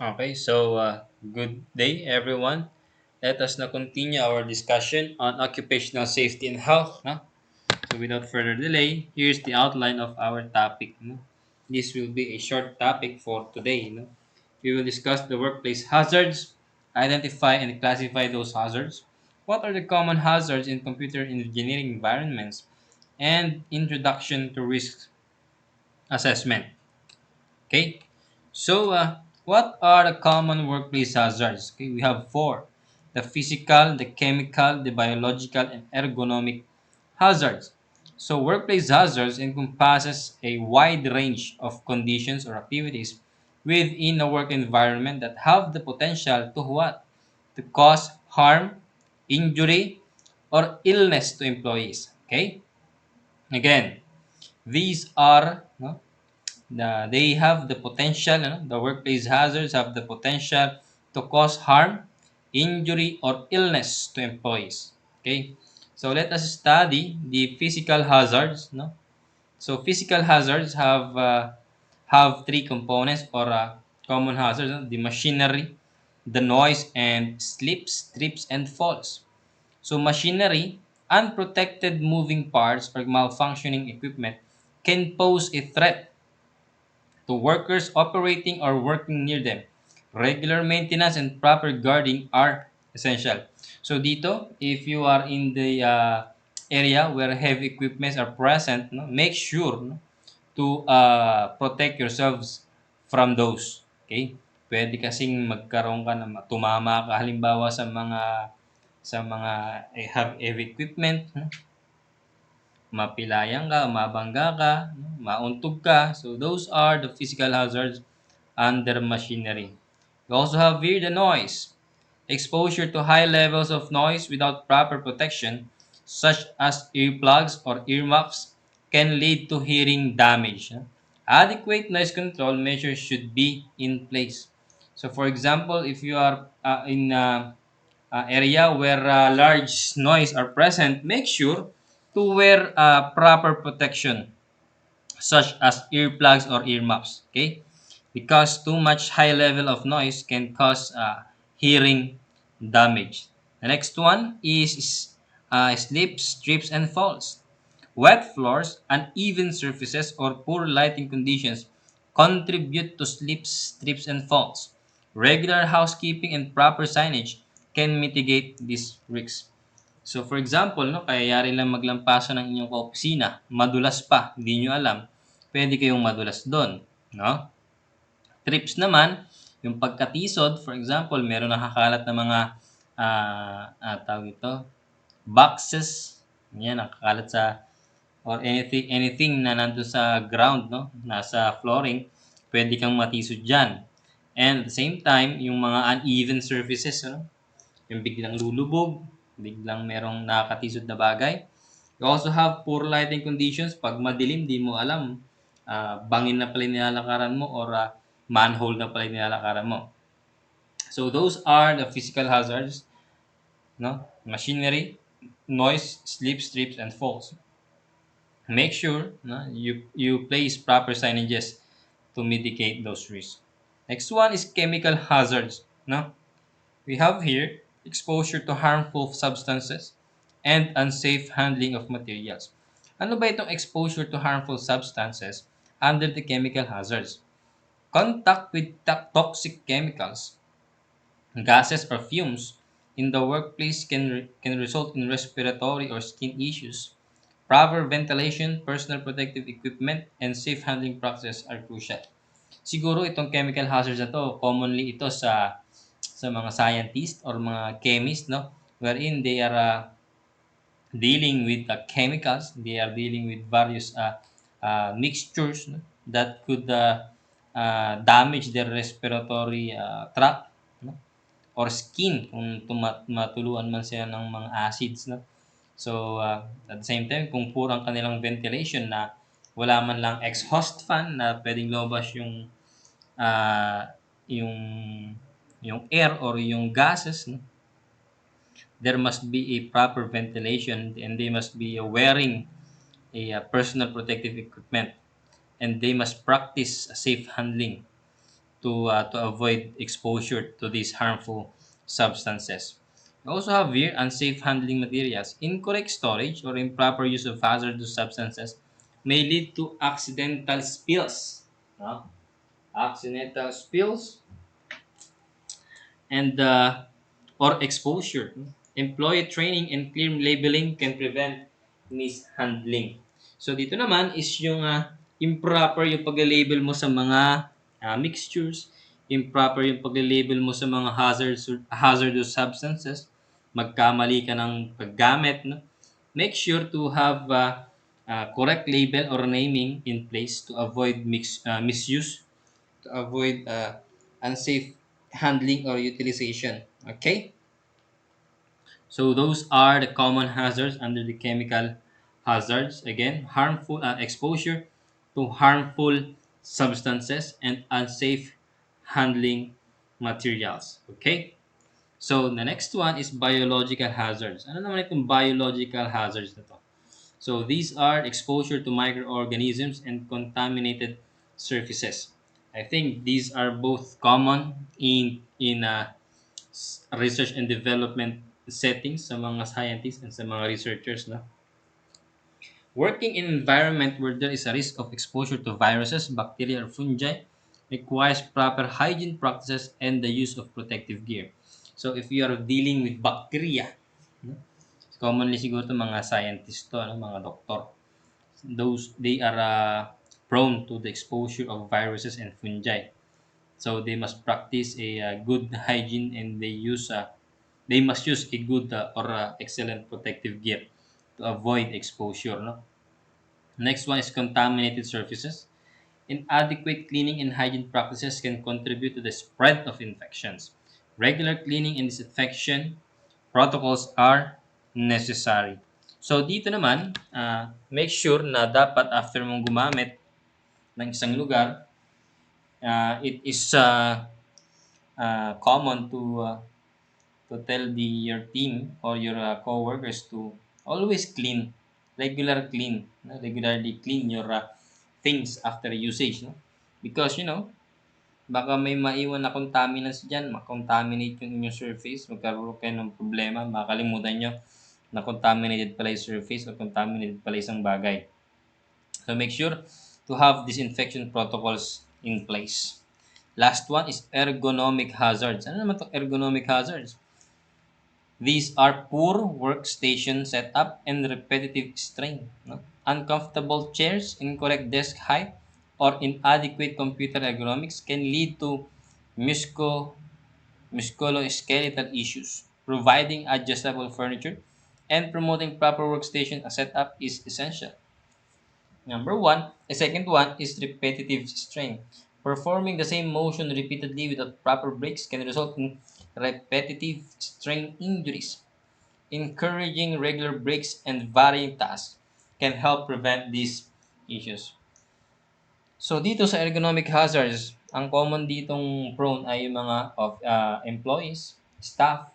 Okay, so good day, everyone. Let us now continue our discussion on occupational safety and health. No? So, without further delay, here's the outline of our topic. No? This will be a short topic for today. No? We will discuss the workplace hazards, identify and classify those hazards. What are the common hazards in computer engineering environments, and introduction to risk assessment. Okay, so what are the common workplace hazards? Okay, we have four: the physical, the chemical, the biological, and ergonomic hazards. So workplace hazards encompasses a wide range of conditions or activities within a work environment that have the potential to what? To cause harm, injury, or illness to employees. Okay? Again, these are they have the potential, the workplace hazards have the potential to cause harm, injury, or illness to employees. Okay, so let us study the physical hazards. No, so physical hazards have three components or common hazards: the machinery, the noise, and slips, trips, and falls. So machinery, unprotected moving parts, or malfunctioning equipment can pose a threat to workers operating or working near them. Regular maintenance and proper guarding are essential. So dito, if you are in the area where heavy equipments are present, no, make sure, no, to protect yourselves from those. Okay? Pwede kasing magkaroon ka na tumama ka halimbawa sa mga have heavy equipment, no? Mapilayan ka, mabangga ka, no? Mauntog ka. So those are the physical hazards under machinery. We also have here the noise. Exposure to high levels of noise without proper protection, such as earplugs or earmuffs, can lead to hearing damage. Adequate noise control measures should be in place. So, for example, if you are in area where large noise are present, make sure to wear proper protection such as earplugs or earmuffs. Okay, because too much high level of noise can cause hearing damage. The next one is slips, trips, and falls. Wet floors, uneven surfaces, or poor lighting conditions contribute to slips, trips, and falls. Regular housekeeping and proper signage can mitigate these risks. So for example, no, kaya yari lang maglampaso ng inyong kaopisina, madulas pa, hindi nyo alam, pwede kayong madulas doon, no? Trips naman, yung pagkatisod, for example, meron nakakalat na mga tawag ito, boxes, yan, nakakalat sa or anything na nandun sa ground, no, nasa flooring, pwede kang matisod diyan. And at the same time, yung mga uneven surfaces, no, yung biglang lulubog, biglang merong nakakatisod na bagay. You also have poor lighting conditions. Pag madilim, di mo alam, bangin na pala yung nilalakaran mo or manhole na pala yung nilalakaran mo. So those are the physical hazards, no? Machinery, noise, slip, trips, and falls. Make sure, no, you place proper signages to mitigate those risks. Next one is chemical hazards. No? We have here exposure to harmful substances and unsafe handling of materials. Ano ba itong exposure to harmful substances under the chemical hazards? Contact with toxic chemicals, gases, or fumes in the workplace can result in respiratory or skin issues. Proper ventilation, personal protective equipment, and safe handling practices are crucial. Siguro itong chemical hazards na to, commonly ito sa mga scientist or mga chemist, no? Wherein they are dealing with chemicals, they are dealing with various mixtures, no, that could damage their respiratory tract, no? Or skin kung matuluan man sila ng mga acids, no? So, at the same time, kung poor ang kanilang ventilation na wala man lang exhaust fan na pwedeng lumabas ah, yung yung air or yung gases, no? There must be a proper ventilation and they must be wearing a personal protective equipment and they must practice safe handling. to avoid exposure to these harmful substances. We also have here unsafe handling materials. Incorrect storage or improper use of hazardous substances may lead to accidental spills. No? Accidental spills and or exposure. Employee training and clear labeling can prevent mishandling. So dito naman is yung improper yung pag-label mo sa mga mixtures, improper yung pag-label mo sa mga hazardous substances, magkamali ka ng paggamit, no? Make sure to have correct label or naming in place to avoid misuse, to avoid unsafe handling or utilization. Okay? So those are the common hazards under the chemical hazards. Again, harmful exposure to harmful substances and unsafe handling materials. Okay? So the next one is biological hazards. Ano naman itong biological hazards na to? So these are exposure to microorganisms and contaminated surfaces. I think these are both common in research and development settings sa mga scientists and sa mga researchers. No? Working in an environment where there is a risk of exposure to viruses, bacteria, or fungi requires proper hygiene practices and the use of protective gear. So if you are dealing with bacteria, no? Commonly siguro to mga scientists to, ano, mga doktor. Those they are prone to the exposure of viruses and fungi. So they must practice a good hygiene and they must use a good or excellent protective gear to avoid exposure. No? Next one is contaminated surfaces. Inadequate cleaning and hygiene practices can contribute to the spread of infections. Regular cleaning and disinfection protocols are necessary. So dito naman, make sure na dapat after mong gumamit ng isang lugar, it is common to tell your team or your coworkers to always regularly clean your things after usage, no? Because baka may maiwan na contaminants diyan, ma-contaminate yung inyong surface, magkaroon kayo ng problema, makalimutan nyo na contaminated pala yung surface o contaminated pala isang bagay. So make sure to have disinfection protocols in place. Last one is ergonomic hazards. Ano naman 'tong ergonomic hazards? These are poor workstation setup and repetitive strain. No? Uncomfortable chairs, incorrect desk height, or inadequate computer ergonomics can lead to musco- musculoskeletal issues. Providing adjustable furniture and promoting proper workstation setup is essential. Number one, the second one is repetitive strain. Performing the same motion repeatedly without proper breaks can result in repetitive strain injuries. Encouraging regular breaks and varying tasks can help prevent these issues. So dito sa ergonomic hazards, ang common ditong prone ay yung mga employees, staff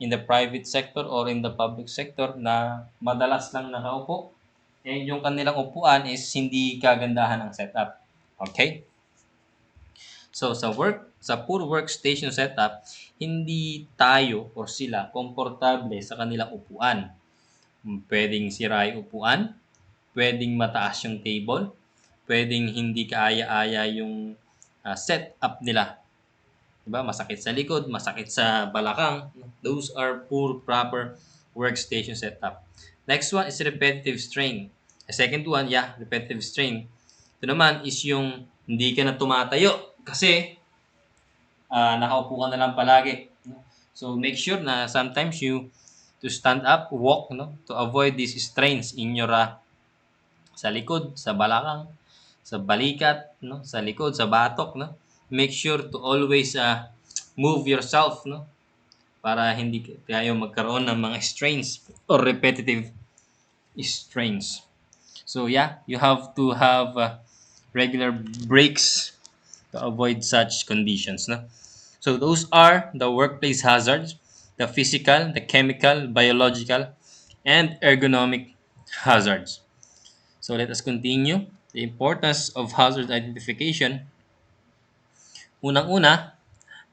in the private sector or in the public sector na madalas lang nakaupo and yung kanilang upuan is hindi kagandahan ng setup. Okay? So sa poor workstation setup, hindi tayo o sila komportable sa kanilang upuan. Pwedeng sira yung upuan, pwedeng mataas yung table, pwedeng hindi kaaya-aya yung setup nila. Diba? Masakit sa likod, masakit sa balakang. Those are poor proper workstation setup. Next one is repetitive strain. The second one, repetitive strain. Ito naman is yung hindi ka na tumatayo kasi nakaupo ka na lang palagi. So make sure na sometimes you to stand up, walk, to avoid these strains in your sa likod, sa balakang, sa balikat, sa likod, sa batok, Make sure to always move yourself, para hindi tayo magkaroon ng mga strains or repetitive strains. So you have to have regular breaks to avoid such conditions. No? So those are the workplace hazards, the physical, the chemical, biological, and ergonomic hazards. So let us continue. The importance of hazard identification. Unang-una,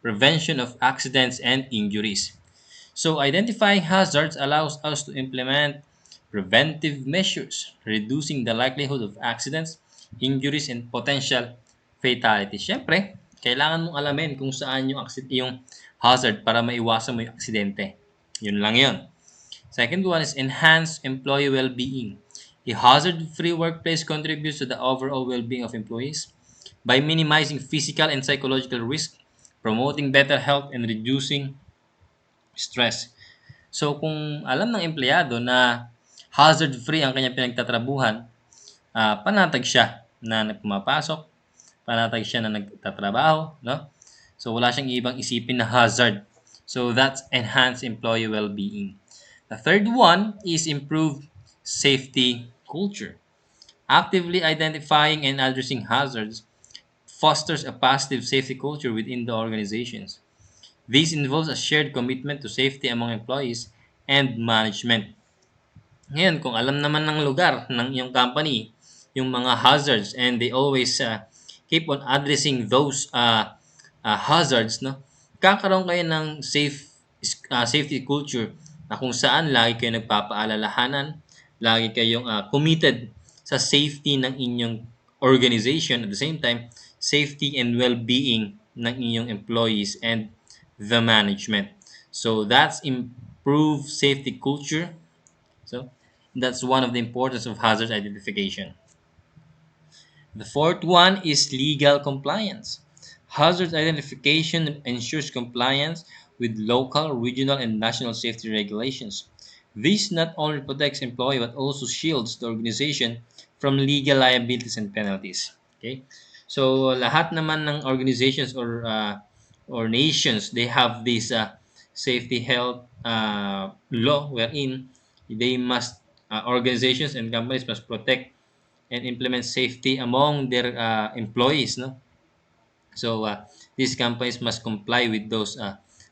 prevention of accidents and injuries. So, identifying hazards allows us to implement preventive measures, reducing the likelihood of accidents, injuries, and potential fatalities. Siyempre, kailangan mong alamin kung saan yung hazard para maiwasan mo yung aksidente. Yun lang yun. Second one is enhance employee well-being. A hazard-free workplace contributes to the overall well-being of employees by minimizing physical and psychological risk, promoting better health, and reducing stress. So kung alam ng empleyado na hazard-free ang kanyang pinagtatrabuhan, panatag siya na pumapasok, panatag siya na nagtatrabaho, no? So wala siyang ibang isipin na hazard. So that's enhanced employee well-being. The third one is improved safety culture. Actively identifying and addressing hazards fosters a positive safety culture within the organizations. This involves a shared commitment to safety among employees and management. Ngayon, kung alam naman ng lugar ng iyong company yung mga hazards and they always keep on addressing those hazards, no? Kakaroon kayo ng safety culture na kung saan lagi kayo nagpapaalalahanan, lagi kayong committed sa safety ng inyong organization, at the same time, safety and well-being ng inyong employees and the management. So that's improved safety culture. So that's one of the importance of hazard identification. The fourth one is legal compliance. Hazard identification ensures compliance with local, regional, and national safety regulations. This not only protects employee but also shields the organization from legal liabilities and penalties. Okay? So lahat naman ng organizations or nations, they have this safety health law wherein they must organizations and companies must protect and implement safety among their employees, no? So these companies must comply with those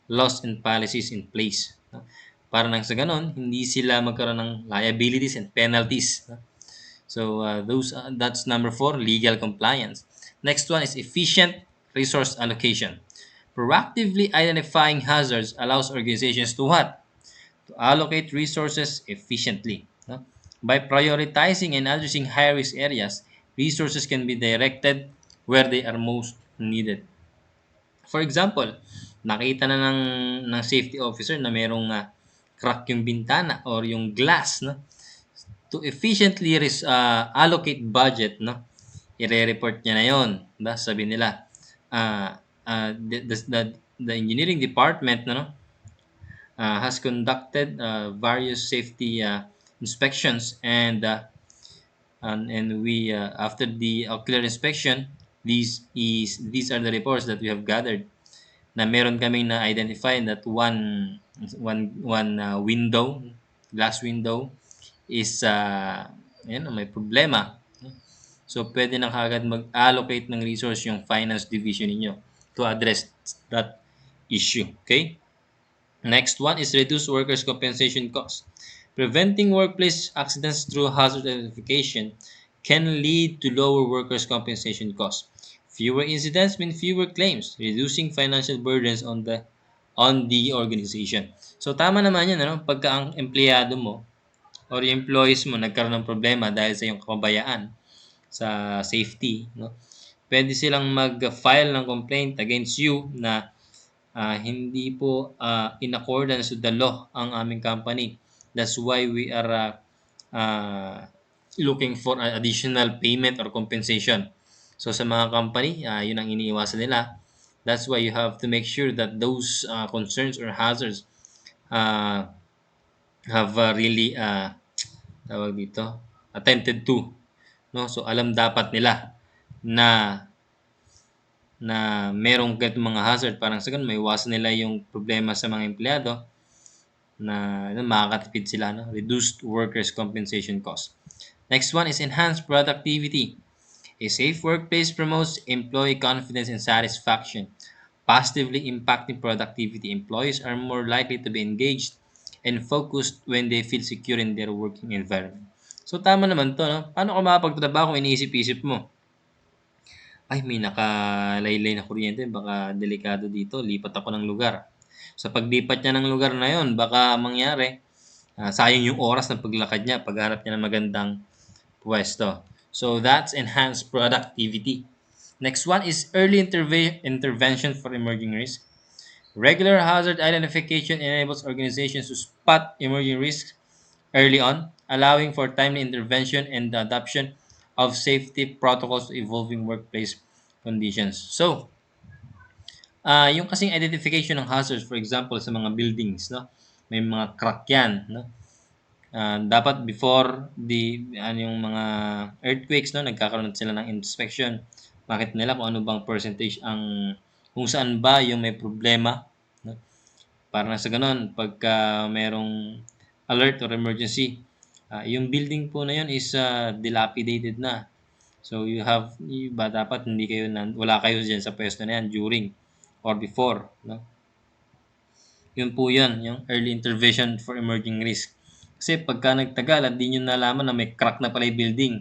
laws and policies in place, no? Para nang sa ganon hindi sila magkaroon ng liabilities and penalties, no? So that's number 4, legal compliance. Next one is efficient resource allocation. Proactively identifying hazards allows organizations to what? To allocate resources efficiently, no? By prioritizing and addressing high-risk areas, resources can be directed where they are most needed. For example, nakita na ng safety officer na merong crack yung bintana or yung glass, no? To efficiently allocate budget, no? Ire-report niya na yon, diba? Sabi nila, the engineering department, no? Has conducted various safety inspections, and we after the ocular inspection, these are the reports that we have gathered, na meron kaming na identify that one window, glass window is may problema, no? So pwede na kaagad mag-allocate ng resource yung finance division ninyo to address that issue. Okay. Next one is reduce workers' compensation costs. Preventing workplace accidents through hazard identification can lead to lower workers' compensation costs. Fewer incidents mean fewer claims, reducing financial burdens on the organization. So tama naman 'yan, ano? Pagka ang empleyado mo or yung employees mo nagkaroon ng problema dahil sa iyong kapabayaan sa safety, no? Pwede silang mag-file ng complaint against you na hindi po in accordance with the law ang aming company. That's why we are looking for an additional payment or compensation. So sa mga company, yun ang iniiwasan nila. That's why you have to make sure that those concerns or hazards have really tawag dito, attempted to, no? So alam dapat nila na merong ganitong mga hazard, parang sa ganun maiwasan nila yung problema sa mga empleyado na makakatipid sila, no? Reduced workers' compensation cost. Next one is enhanced productivity. A safe workplace promotes employee confidence and satisfaction, positively impacting productivity. Employees are more likely to be engaged and focused when they feel secure in their working environment. So tama naman to, no? Paano ka makapagtrabaho kung iniisip-isip mo Ay, may nakalaylay na kuryente, baka delikado dito, lipat ako ng lugar. Sa paglipat niya ng lugar na yon, baka mangyari, sayang yung oras ng paglakad niya, paghanap niya ng magandang pwesto. So that's enhanced productivity. Next one is early intervention for emerging risk. Regular hazard identification enables organizations to spot emerging risks early on, allowing for timely intervention and the adoption of safety protocols to evolving workplace conditions. So, yung kasing identification ng hazards, for example, sa mga buildings, no? May mga crack yan, no? Dapat before yung mga earthquakes, no, nagkakaroon sila ng inspection. Makita nila kung ano bang percentage kung saan ba yung may problema, no? Para na sa ganun, pagka merong alert or emergency, yung building po na yun is dilapidated na. So dapat hindi kayo wala kayo diyan sa pwesto na yan during or before, no? Yun po yun, yung early intervention for emerging risk. Kasi pagka nagtagal at di nyo nalaman na may crack na pala yung building,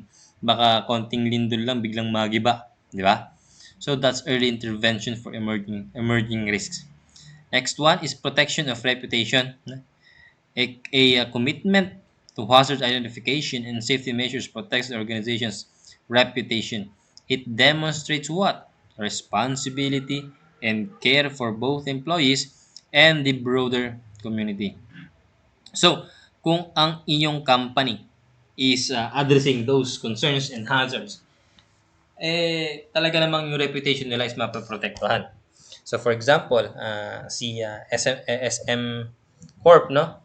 baka konting lindol lang biglang magiba, di ba? So that's early intervention for emerging risks. Next one is protection of reputation. A commitment to hazard identification and safety measures protects the organization's reputation. It demonstrates what? Responsibility and care for both employees and the broader community. So, kung ang inyong company is addressing those concerns and hazards, talaga namang yung reputation nila is mapaprotektuhan. So, for example, si SM Corp, no?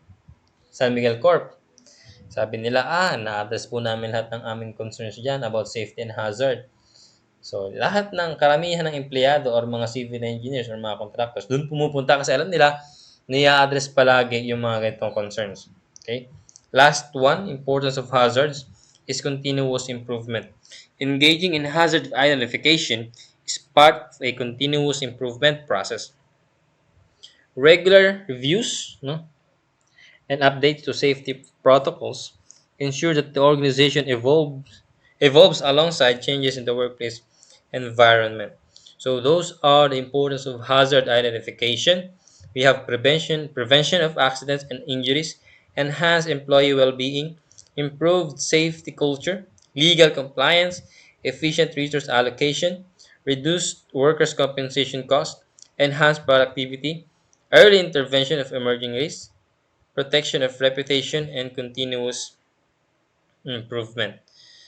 San Miguel Corp. Sabi nila, na-address po namin lahat ng aming concerns dyan about safety and hazard. So, lahat ng karamihan ng empleyado or mga civil engineers or mga contractors, doon pumupunta kasi alam nila, niya-address palagi yung mga ganitong concerns. Okay? Last one, importance of hazards is continuous improvement. Engaging in hazard identification is part of a continuous improvement process. Regular reviews, no, and updates to safety protocols ensure that the organization evolves alongside changes in the workplace environment. So those are the importance of hazard identification. We have prevention of accidents and injuries, enhanced employee well-being, improved safety culture, legal compliance, efficient resource allocation, reduced workers' compensation costs, enhanced productivity, early intervention of emerging risks, protection of reputation, and continuous improvement.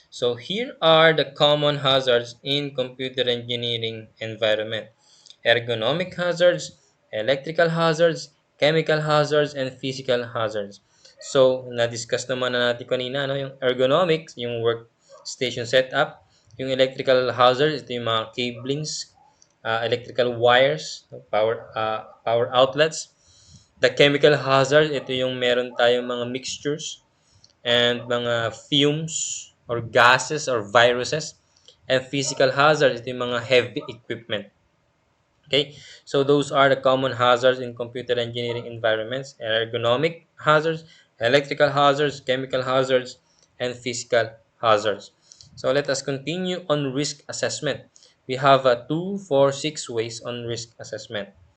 So here are the common hazards in computer engineering environment. Ergonomic hazards, electrical hazards, chemical hazards, and physical hazards. So, na-discuss naman na natin kanina, no? Yung ergonomics, yung workstation setup. Yung electrical hazards, ito yung mga cablings, electrical wires, power outlets. The chemical hazard, ito yung meron tayong mga mixtures and mga fumes or gases or viruses. And physical hazard, ito yung mga heavy equipment. Okay, so those are the common hazards in computer engineering environments: ergonomic hazards, electrical hazards, chemical hazards, and physical hazards. So let us continue on risk assessment. We have 2, 4, 6 ways on risk assessment.